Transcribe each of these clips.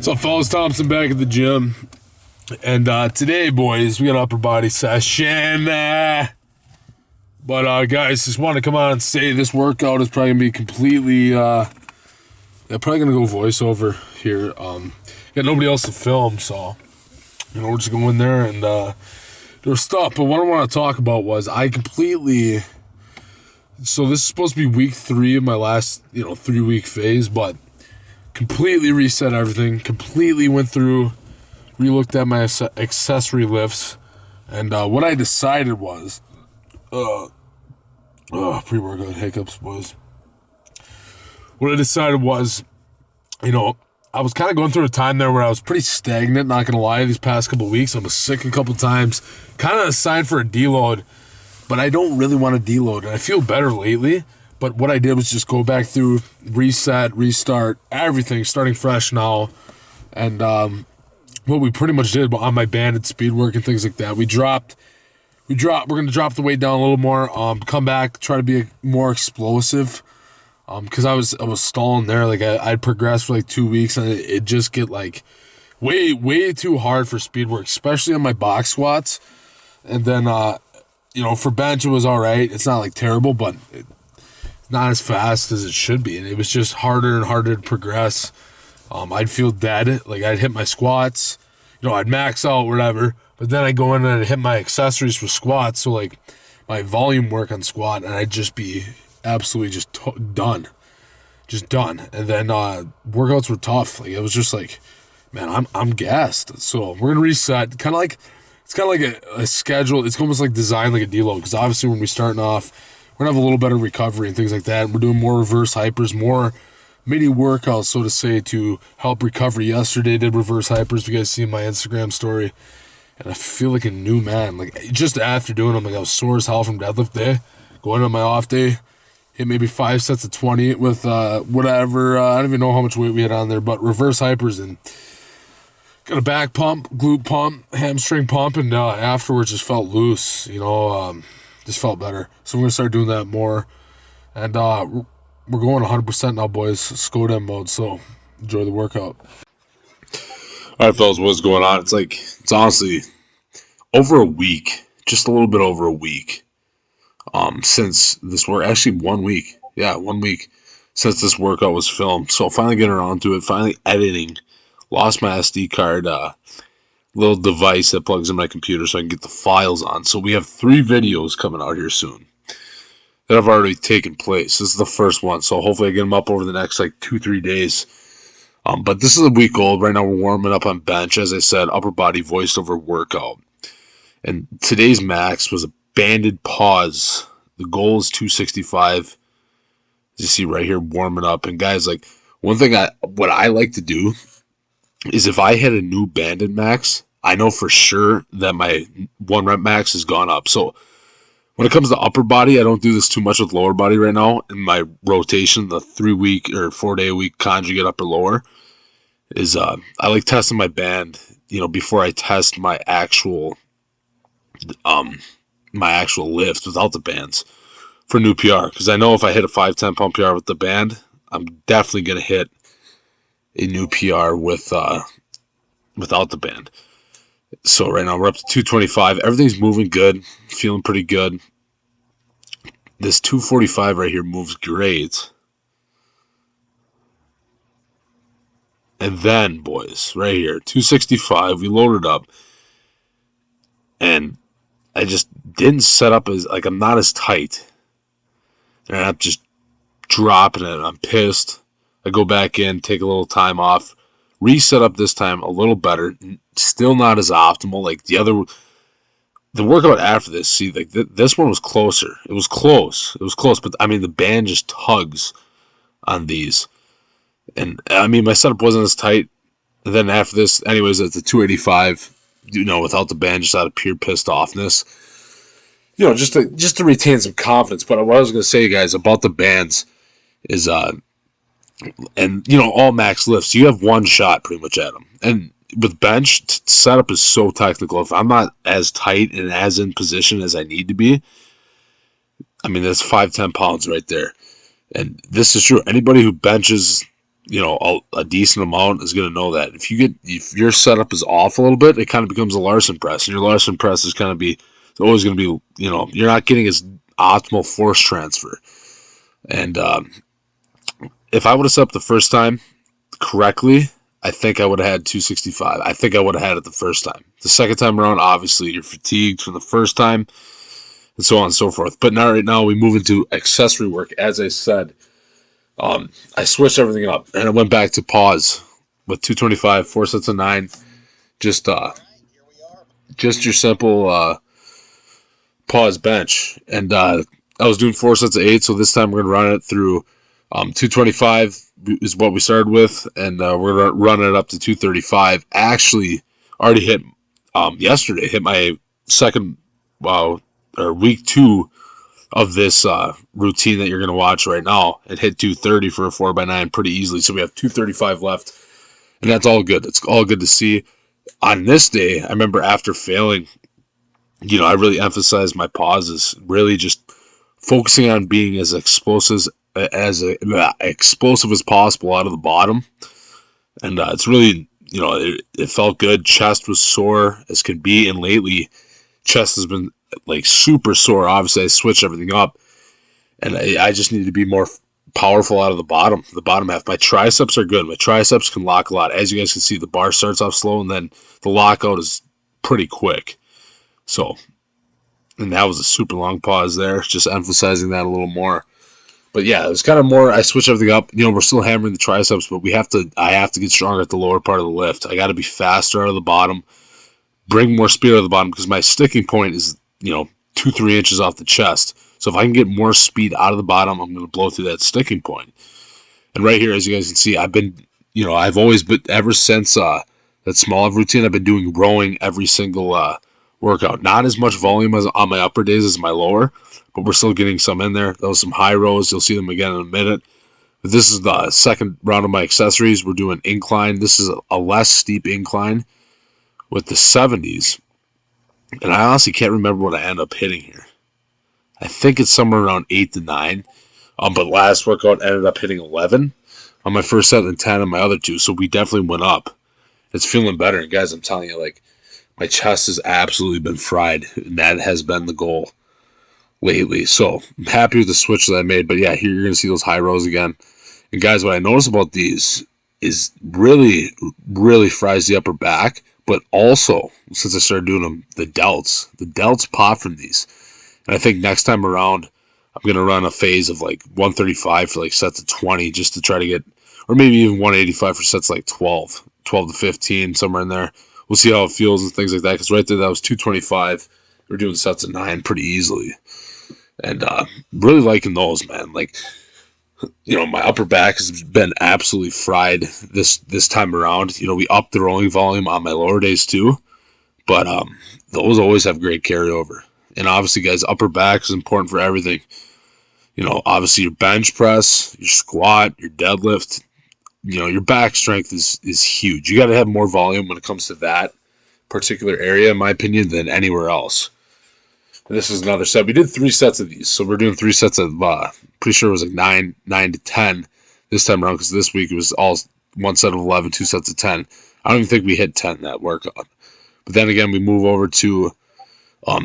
So, fellas, Thompson back at the gym. And today, boys, we got upper body session. But guys, just want to come on and say this workout is probably going to be completely, probably going to go voiceover here. Got nobody else to film, so, we're just going to go in there and do stuff. But what I want to talk about was so this is supposed to be week 3 of my last, 3-week phase, but completely reset everything, completely went through, re-looked at my accessory lifts, and what I decided was, pre-workout hiccups, boys. What I decided was, I was kind of going through a time there where I was pretty stagnant, not going to lie, these past couple weeks. I was sick a couple times, kind of a sign for a deload, but I don't really want to deload, and I feel better lately. But what I did was just go back through, reset, restart, everything, starting fresh now. And what we pretty much did on my banded speed work and things like that, we're going to drop the weight down a little more, come back, try to be more explosive. Because I was stalling there. Like I'd progressed for like 2 weeks, and it just get like way too hard for speed work, especially on my box squats. And then, for bench, it was all right. It's not like terrible, but not as fast as it should be, and it was just harder and harder to progress. I'd feel dead, like I'd hit my squats, I'd max out, whatever, but then I'd go in and I'd hit my accessories for squats, so like my volume work on squat, and I'd just be absolutely just done. And then workouts were tough. Like it was just like, man, I'm gassed. So we're gonna reset. It's kind of like a schedule. It's almost like designed like a deload, because obviously when we're starting off, we're going to have a little better recovery and things like that. We're doing more reverse hypers, more mini workouts, so to say, to help recovery. Yesterday, did reverse hypers. You guys see my Instagram story. And I feel like a new man. Like, just after doing them, like I was sore as hell from deadlift day. Going on my off day, hit maybe 5 sets of 20 with whatever. I don't even know how much weight we had on there, but reverse hypers, and got a back pump, glute pump, hamstring pump, and afterwards just felt loose, just felt better. So I'm going to start doing that more. And we're going 100% now, boys. SCODEM mode, so enjoy the workout. All right, fellas, what's going on? It's honestly over a week, just a little bit over a week, since this work. Actually, 1 week. Yeah, 1 week since this workout was filmed. So finally getting around to it, finally editing. Lost my SD card, little device that plugs in my computer so I can get the files on. So we have 3 videos coming out here soon that have already taken place. This is the first one, so hopefully I get them up over the next 2-3 days. But this is a week old. Right now we're warming up on bench, as I said, upper body voiceover workout. And today's max was a banded pause. The goal is 265. As you see right here, warming up. And guys, one thing what I like to do is if I hit a new banded max, I know for sure that my 1 rep max has gone up. So when it comes to upper body, I don't do this too much with lower body right now. In my rotation, the 3-week or 4-day-a-week conjugate upper lower is I like testing my band, before I test my actual lift without the bands for new PR. Because I know if I hit a 510 pump PR with the band, I'm definitely gonna hit a new PR without the band. So right now we're up to 225. Everything's moving good, feeling pretty good. This 245 right here moves great. And then, boys, right here, 265, we loaded up. And I just didn't set up as, I'm not as tight. And I'm just dropping it. I'm pissed. I go back in, take a little time off, reset up this time a little better. Still not as optimal. The workout after this, see, this one was closer. It was close, but the band just tugs on these. And my setup wasn't as tight. And then after this, anyways, at the 285, without the band, just out of pure pissed offness. Just to retain some confidence. But what I was going to say, guys, about the bands is, and all max lifts, you have one shot pretty much at them. And with bench, setup is so technical. If I'm not as tight and as in position as I need to be, that's 5-10 pounds right there. And this is true. Anybody who benches a decent amount is going to know that. If your setup is off a little bit, it kind of becomes a Larson press, and your Larson press is it's always going to be, you're not getting as optimal force transfer. And if I would have set up the first time correctly, I think I would have had 265. I think I would have had it the first time. The second time around, obviously, you're fatigued from the first time, and so on and so forth. But now, right now, we move into accessory work. As I said, I switched everything up, and I went back to pause with 225, 4 sets of 9. Just just your simple pause bench. And I was doing 4 sets of 8, so this time we're going to run it through 225 is what we started with, and we're going to run it up to 235. Actually, already hit yesterday, hit my second, or week 2 of this routine that you're going to watch right now, and hit 230 for a 4x9 pretty easily. So we have 235 left, and that's all good. It's all good to see. On this day, I remember after failing, I really emphasized my pauses, really just focusing on being as explosive as possible out of the bottom. And it's really, it felt good. Chest was sore as can be, and lately chest has been like super sore. Obviously, I switched everything up, and I just need to be more powerful out of the bottom half. My triceps are good. My triceps can lock a lot. As you guys can see, the bar starts off slow, and then the lockout is pretty quick. So, and that was a super long pause there, just emphasizing that a little more. But yeah, it was kind of more, I switched everything up. We're still hammering the triceps, but I have to get stronger at the lower part of the lift. I got to be faster out of the bottom, bring more speed out of the bottom, because my sticking point is, 2-3 inches off the chest. So if I can get more speed out of the bottom, I'm going to blow through that sticking point. And right here, as you guys can see, I've always been, ever since that small routine, I've been doing rowing every single workout. Not as much volume as on my upper days as my lower, but we're still getting some in there. Those some high rows. You'll see them again in a minute. But this is the second round of my accessories. We're doing incline. This is a less steep incline with the 70s. And I honestly can't remember what I end up hitting here. I think it's somewhere around 8 to 9. But last workout ended up hitting 11 on my first set and 10 on my other two. So we definitely went up. It's feeling better. And guys, I'm telling you, my chest has absolutely been fried. And that has been the goal lately. So I'm happy with the switch that I made. But yeah, here you're going to see those high rows again. And guys, what I notice about these is really, really fries the upper back. But also, since I started doing them, the delts pop from these. And I think next time around, I'm going to run a phase of 135 for sets of 20 just to try to get, or maybe even 185 for sets 12 to 15, somewhere in there. We'll see how it feels and things like that, because right there, that was 225. We're doing sets of 9 pretty easily. And really liking those, man. My upper back has been absolutely fried this time around. We upped the rolling volume on my lower days too, but those always have great carryover. And obviously, guys, upper back is important for everything. Obviously your bench press, your squat, your deadlift. Your back strength is huge. You got to have more volume when it comes to that particular area, in my opinion, than anywhere else. And this is another set. We did 3 sets of these, so we're doing 3 sets of. Pretty sure it was 9 to 10 this time around, because this week it was all 1 set of 11, 2 sets of 10. I don't even think we hit 10 that workout. But then again, we move over to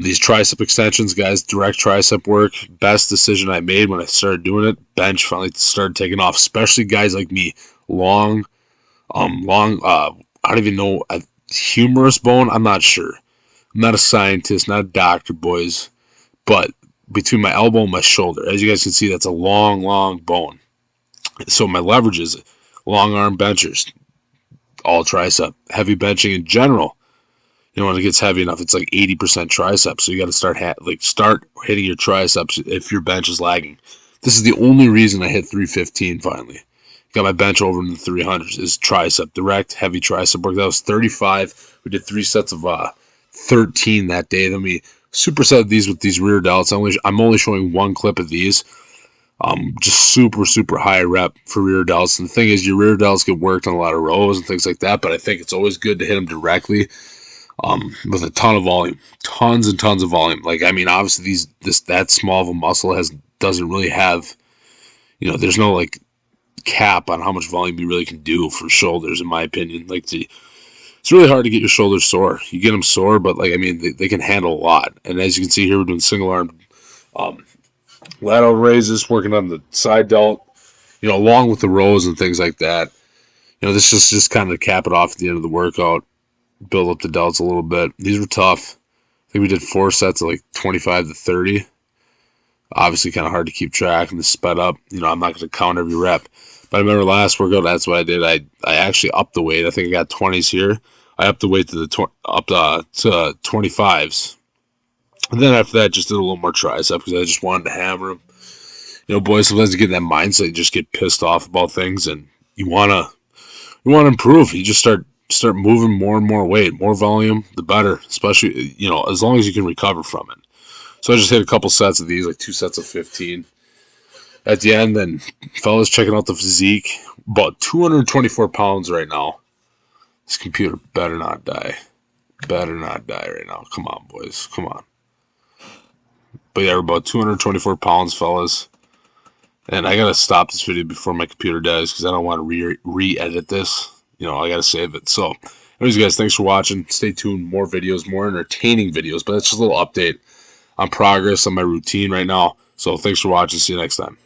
these tricep extensions, guys. Direct tricep work. Best decision I made when I started doing it. Bench finally started taking off, especially guys like me. Long. I don't even know. A humerus bone. I'm not sure. I'm not a scientist, not a doctor, boys. But between my elbow and my shoulder, as you guys can see, that's a long, long bone. So my leverage is long arm benchers, all tricep. Heavy benching in general. When it gets heavy enough, it's 80% tricep. So you got to start hitting your triceps if your bench is lagging. This is the only reason I hit 315 finally. Got my bench over in the 300s is tricep, direct, heavy tricep work. That was 35. We did 3 sets of 13 that day. Then we superset these with these rear delts. I'm only showing 1 clip of these. Just super, super high rep for rear delts. And the thing is, your rear delts get worked on a lot of rows and things like that, but I think it's always good to hit them directly with a ton of volume. Tons and tons of volume. Obviously that small of a muscle doesn't really have, there's no cap on how much volume you really can do for shoulders, in my opinion. Like, it's really hard to get your shoulders sore. You get them sore, but like, I mean, they can handle a lot. And as you can see here, we're doing single arm lateral raises, working on the side delt, along with the rows and things like that. This is just kind of to cap it off at the end of the workout, build up the delts a little bit. These were tough. I think we did 4 sets of like 25 to 30. Obviously kind of hard to keep track and sped up. I'm not going to count every rep. But I remember last workout, that's what I did. I actually upped the weight. I think I got 20s here. I upped the weight to to 25s. And then after that, just did a little more tricep because I just wanted to hammer them. Boys, sometimes you get in that mindset, you just get pissed off about things, and you wanna improve. You just start moving more and more weight, more volume, the better. Especially as long as you can recover from it. So I just hit a couple sets of these, like 2 sets of 15 at the end. Then fellas, checking out the physique, about 224 pounds right now. This computer better not die. Better not die right now. Come on, boys. Come on. But yeah, we're about 224 pounds, fellas. And I got to stop this video before my computer dies because I don't want to re-edit this. I got to save it. So, anyways, guys, thanks for watching. Stay tuned. More videos, more entertaining videos. But that's just a little update on progress on my routine right now. So, thanks for watching. See you next time.